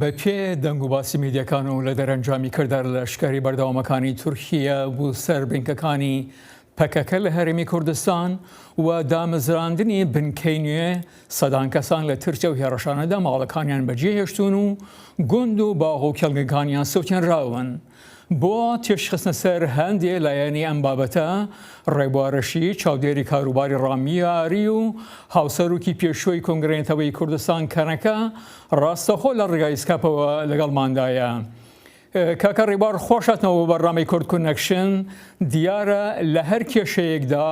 بە پێ دەنگ و باسی میدیەکان و لە دەرەنجامی کردار لە شکاری بەردەوامەکانی تورکیا بوو سەر بنکەکانی پەکەکە لە هەرێمی کوردستان و دامەزراندنی بنکەی نوێ سەدان کەسان لە ترکیە و هێڕەشانەدا ماڵەکانیان بەجێ هێشتون و گوند و باغ و کێڵگەکانیان سەوتێنراون. بۆ تێشخستنە سەر هەندێ لایەنی ئەم بابەتە ڕێبوارەشی چاودێری کاروباری ڕامیاری و هاوسەرروکی پێشوەی کۆنگرێنەتەوەی کوردستان کەنەکە ڕاستەخۆ لە ڕێگای سکاپەوە لەگەڵماندایە. کاکە ڕێبوار خۆشاتنەوە بەڕامی کورد کونەکشن دیارە لە هەر کێشەیەکدا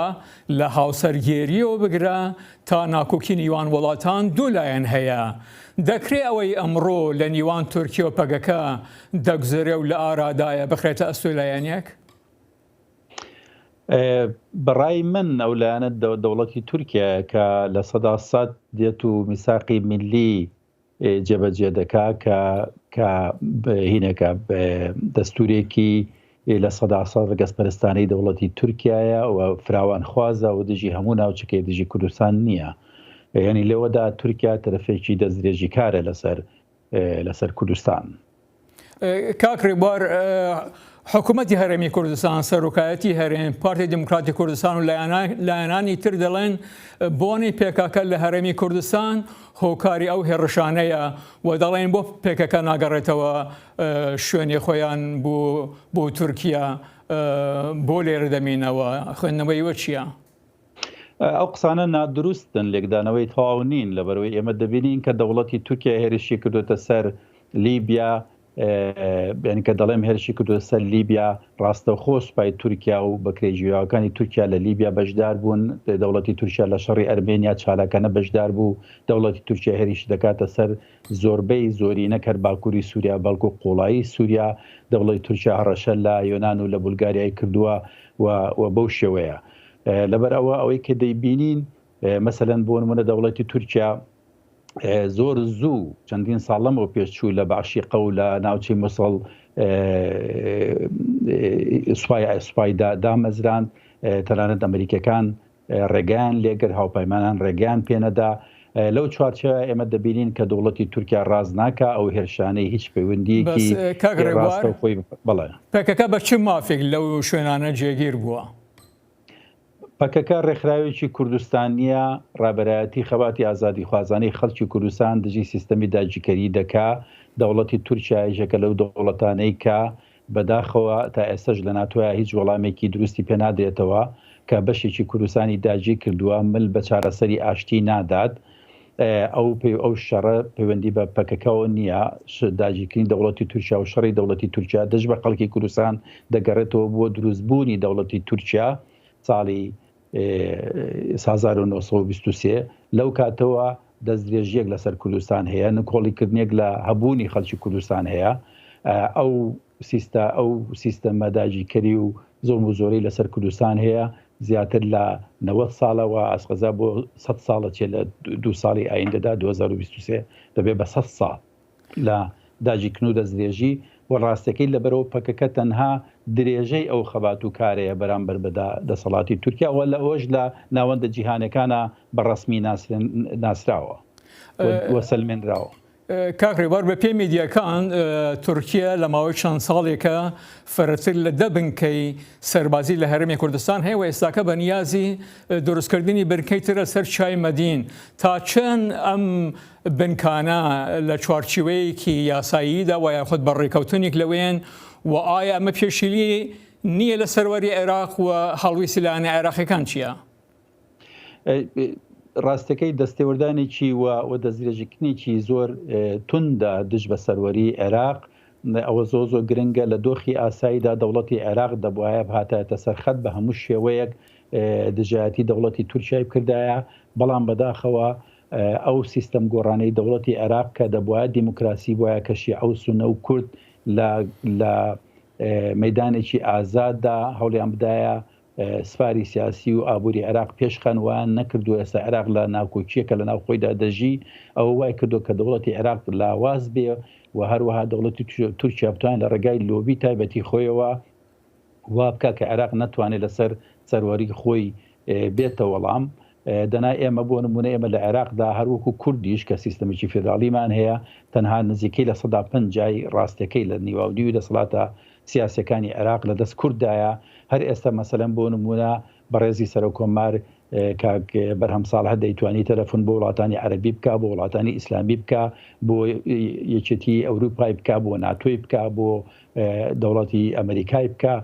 لە هاوسەرگێریەوە بگرە تا ناکۆکی نیوان وڵاتان دوو لایەن هەیە. دەکرێت ئەوەی ئەمڕۆ لە نیوان تورکیا و پەگەکە دەگزێرێ و لە ئارادایە بخرێتە ئەستۆی لایەنێک؟ بەڕای من ئەو لایەنە دەوڵەتی تورکیا کە لە سەدا سەد دێت و میساقی میلی جێبەجێ دەکا کە هینەکە دەستورێکی لە سەدا سەد ڕگەسپەرستانەی دەوڵەتی تورکایە و فراوان خوازە و دژی هەموو ناوچەکەی دژی کوردستان نییە. یعنی لەوەدا تورکیا تەرەفێکی دەستدرێژی کارە لەسەر کوردستان. کاک ڕێبوار، حکوومەتی هەرێمی کوردستان، سەرۆکایەتی هەرێم، پارتی دموکراتی کوردستان و لایەنانی تر دەڵێن بۆنی پێکەکە لە هەرێمی کوردستان هۆکاری ئەو هێڕشانەیە و دەڵێن بۆ پێکەکە ناگەڕێتەوە شوێنی خۆیان بۆ تورکیا بۆ لێرە دەمینەوە. خوێندنەوەی وە چییە؟ ئەو قسانە نادروستن، لێکدانەوەی تەواو نین، لەبەرەوەی ئێمە دەبینین کە دەوڵەتی تورکیا هێرشی کردوتە سەر لیبیا، یعنی کە دەڵێم هێرشی کردوتە سەر لیبیا ڕاستەوخۆ سوپای تورکیا و بەکرێژیاوەکانی تورکیا لە لیبیا بەشدار بوون. دەوڵەتی تورکیا لە شەڕی ئەرمێنیا چالاکانە بەشدار بوو. دەوڵەتی تورکیا هێرشی دەکاتە سەر زۆربەی زۆرینە کەر باکووری سووریا بەڵکو قوڵایی سووریا. دەوڵەتی تورکیا هەڕەشە لە یۆنان و لە بولگاریای کردووە و بەو شێوەیە. لەبەر ئەوەی کە دەیبینین مەسەلەن بۆ نمونە دەوڵەتی تورکیا زۆر زوو چەندین ساڵ لەمەوە پێشچوو لە باشیقە و لە ناوچەی مووسڵ سوپای دامەزراند، تەنانەت ئەمریکەکان ڕێگەیان لێگر، هاوپەیمانان ڕێگەیان پێنەدا. لەو چوارچەوە ئێمە دەبینین کە دەوڵەتی تورکیا ڕاز ناکە ئەو هێرشانەی هیچ پەیوەندیەکی ڕاستەوخۆی بڵێ. پەکەکە بە چ مافێک لەو شوێنانە جێگیر بووە؟ پەکەکە ڕێکخراوێکی کوردستانیە ڕابەرایەتی خەباتی ئازادی خوازانەی خەڵکی کوردستان دژی سیستەمی داگیرکەری دەکا. دەوڵەتی تورکیا یەکێکە لەو دەوڵەتانەی کە بەداخەوە تا ئێستاش لە ناتۆیە هیچ وەڵامێکی دروستی پێ نادرێتەوە کە بەشێکی کوردستانی داگیر کردووە مل بە چارەسەری ئاشتی نادات. ئەو شەڕە پەیوەندی بە پەکەکەەوە نییە. داگیرکردنی دەوڵەتی تورکیا و شەڕی دەوڵەتی تورکیا دەست بە خەڵکی کوردستان دەگەڕێتەوە بۆ دروستبوونی دەوڵەتی تورکیا ساڵی 1923. لەو کاتەوە دەستدرێژیەک لەسەر کوردستان هەیە، نکۆڵیکردنێک لە هەبوونی خەڵکی کوردستان هەیە. ئەو سیستەمە داگیرکەری و زۆربەی لەسەر کوردستان هەیە. زیاتر لە 90 ساڵەوە ئاسقەزا بۆ 100 ساڵە چێ لە 2 ساڵی ئایندەدا 2023 دەبێت بە 100 ساڵ لە داگیرکردن و دەستدرێژی. و ڕاستەکەی لەبەرەوە پەکەکە تەنها درێژەی ئەو خەبات و کارەیە بەرامبەر بە دەسەڵاتی تورکیا و لە ئەوەش لە ناوەندە جیهانەکانە بەڕەسمی ناسراوە وەسەلمێنراوە. کاک ڕێبوار، بە پێی میدیەکان تورکیا لە ماوەی چەند ساڵێکە فەرەتر لە 10 بنکەی سەربازی لە هەرێمی کوردستان هەیە و ئێستاکە بە نیازی دروستکردنی بنکەی ترە سەر چای مەدین. تا چەند ئەم بنکانە لە چوارچوەیەکی یاساییدا و یاخود بە ڕێکەوتنێک لەوێن و ئایا ئەمە پێشیلی نییە لە سەروەری عێراق و هەڵویستی لایەنە عێراقیەکان چییە؟ ڕاستەکەی دەستێوەردانێکی و دەستدرێژیکردنێکی زۆر توندە دژ بە سەروەری عێراق. ئەوە زۆر گرنگە. لە دۆخی ئاساییدا دەوڵەتی عێراق دەبوایە هاتایەتە سەرخەت بە هەموو شێوەیەک دژایەتی دەوڵەتی تورکیای بکردایە. بەڵام بەداخەوە ئەو سیستەم گۆڕانەی دەوڵەتی عێراق کە دەبوایە دیموکراسی بۆیە کە شیعە و سونە و کورد لە مەیدانێکی ئازاددا هەوڵیان بدایە سپاری سیاسی و ئابووری عێراق پێشخەنوان نەکردو. ئێستا عێراق لە ناوکۆچیەکە لە ناوخۆیدا دەژی. ئەوە وای کردو کە دەوڵەتی عێراق لاواز بێ و هەروەها دەوڵەتی تورکیا بتوان لە ڕێگای لۆبی تایبەتی خۆیەوە وا بکە کە عێراق نەتوانێت لەسەر سەروەری خۆی بێتە وەڵام. دەنا ئێمە بۆ نمونە ئێمە لە عێراقدا هەروەکو کوردیش کە سیستەمێکی فێدراڵیمان هەیە تەنها نزیکەی لە 150 ڕاستیەکەی لە نیواودی و دەسەڵاتە سیاسەکانی عێراق لە دەست کوردایە. هەر ئێستا مەسەلەن بۆ نمونە بەڕێزی سەرۆکۆمار کاک بەرهەم ساڵح دەیتوانی تەلەفۆن بۆ وڵاتانی عەرەبی بکە، بۆ وڵاتانی ئیسلامی بکە، بۆ یەکێتی ئەوروپای بکە، بۆ ناتۆی بکە، بۆ دەوڵەتی ئەمریکای بکە.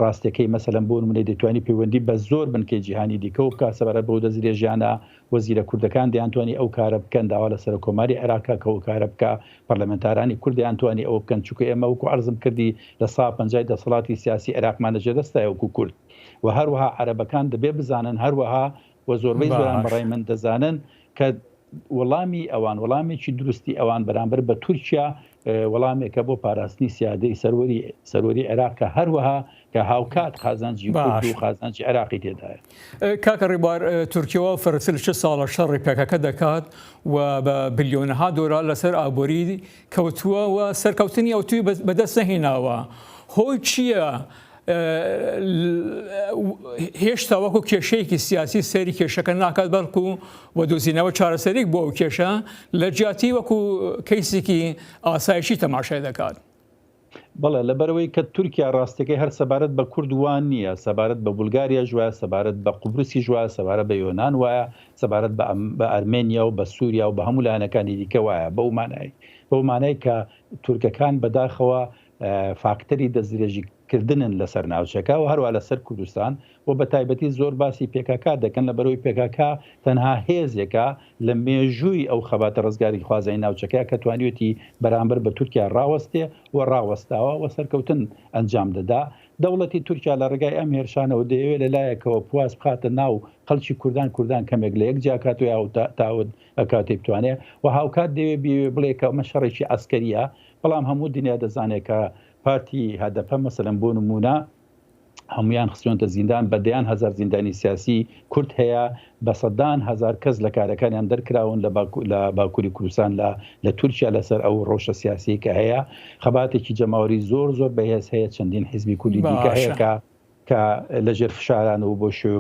ڕاستەکەی مەسەلەن بۆ نمونە دەیتوانی پەیوەندی بە زۆر بنکەی جیهانی دیکەەوە بکە سەبارەت بۆ دەستدرێژیانە وەزیرە کوردەکان دەیانتوانی ئەو کارە بکەن، داوا لە سەرۆکۆماری عێراقا کە ئەو کارە بکە، پەرلەمەنتارانی کورد دەیانتوانی ئەوە بکەن، چونکە ئێمە وەکو عەرزم کردی لە 150 دەسەڵاتی سیاسی عێراقمان لەجێدەستایە وەکو کورد و هەروەها عەرەبەکان دەبێ بزانن هەروەها و زۆربەی زۆران بەڕای من دەزانن کە وەڵامی ئەوان وەڵامێکی دروستی ئەوان بەرامبەر بە تورکیا وەڵامێکە بۆ پاراستنی سیادەی سەروەری عێراقە هەروەها کە هاوکات خازانجی کورد و خازانجی عێراقی تێدایە. کاکە ڕێبوار، تورکیەوە فەرسل 6 ساڵە شەڕی پێکەکە دەکات و بە بلیۆنەها دۆلار لەسەر ئابووری کەوتووە و سەرکەوتنی ئەوتوی بەدەست نەهێناوە. هۆی چییە؟ هێشتا وەکو کێشەیەکی سیاسی سەیری کێشەکە ناکات بەڵکو و دۆزینەوە چارەسەرێک بۆ ئەو کێشە لە جیاتی وەکو کەیسێکی ئاسایشی تەماشای دەکات. بەڵێ لەبەرەوەی کە تورکیا ڕاستەکەی هەر سەبارەت بە کوردوان نییە، سەبارەت بە بولگاریا ژوایە، سەبارەت بە قوبرسی ژوایە، سەبارەت بە یۆناان وایە، سەبارەت بە ئەرمێنیا و بە سووریا و بە هەموو لایەنەکانی دیکە وایە. بەو مانای کە تورکەکان بەداخەوە فاکتەری دەستدرێژیکردنن لەسەر ناوچەکە و هەروە لەسەر کوردستان و بە تایبەتی زۆر باسی پێکاکا دەکەن لە بەرەوەی پێکاکا تەنها هێزێکە لە مێژووی ئەو خەباتە ڕزگاری خوازای ناوچەکە کە توانیوتی بەرامبەر بە تورکیا ڕاوەستێ و ڕاوەستاوە و سەرکەوتن ئەنجام دەدا. دەوڵەتی تورکیا لە ڕێگای ئەم هێرشانەوە دەیەوێت لەلایەکەوە پواز بخاتە ناو خەڵکی کوردان کەمێک لە یەک جاکات و یا تاود ئەکاتی بتوانێت و هاوکات دەوێت بڵێ کە ئەمە شەڕێکی ئەسکەریە، بەڵام هەموو دنیا دەزانێت کە پارتی هەدەپە مەسەلەن بۆ نمونە هەمویان خستوونتە زیندان، بەدەیان هەزار زیندانی سیاسی کورد هەیە، بە سەدان هەزار کەس لە کارەکانیان دەرکراون لە باکووری کوردستان لە تورکیا لەسەر ئەو ڕۆژە سیاسی کە هەیە. خەباتێکی جەماوەری زۆر بەهێز هەیە، چەندین حیزبی کوردی دیکە هەیە کە لەژێر فشاران و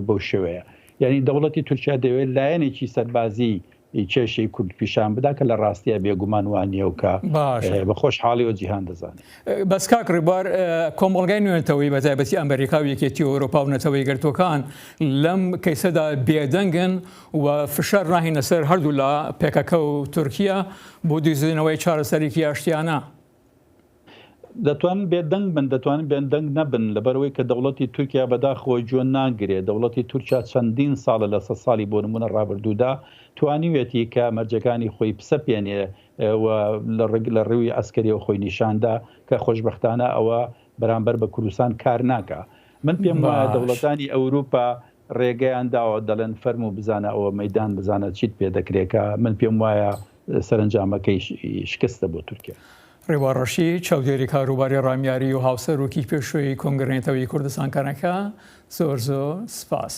بۆ شێوەیە. یعنی دەوڵەتی تورکیا دەوێت لایەنێکی سەربازی کێشەی کورد پیشان بدا کە لە ڕاستیە بێگومان وانیە و کە بە خۆشحاڵی و جیهان دەزانێت. بەس کاک ڕێبوار، کۆمەڵگای نوێنەتەوەی بە تایبەتی ئەمریکا و یەکێتی ئەوروپا و نەتەوەی گرتوەکان لەم کەیسەدا بێدەنگن و فشار ڕاهێنە سەر هەردوو لە پێکەکە و تورکیا بۆ دوزینەوەی چارەسەرێکی ئاشتیانە. دەتوانن بێدەنگ بن، دەتوانن بێدەنگ نەبن لەبەرەوەی کە دەوڵەتی تورکیا بەداخەوە جوۆن ناگرێت. دەوڵەتی تورکیا چەندین ساڵە لە 100 ساڵی بۆ نمونە ڕابردوودا توانیوێتی کە مەرجەکانی خۆی پسە پێنێ لە ڕێوی ئەسکەریەوە خۆی نیشاندا کە خۆشبەختانە ئەوە بەرامبەر بە کوردستان کار ناکە. من پێم وایە دەوڵەتانی ئەوروپا ڕێگەیان داوە دەڵێن فەرم و بزانە ئەوە مەیدان بزانە چیت پێ دەکرێتکە من پێم وایە سەرنجامەکەی شکستە بۆ تورکیا. ڕێبوار ڕەشید چاودێری کاروباری ڕامیاری و هاوسەرۆکی پێشوەی کۆنگرێتەوەی کوردستان کارەکە، زۆر سپاس.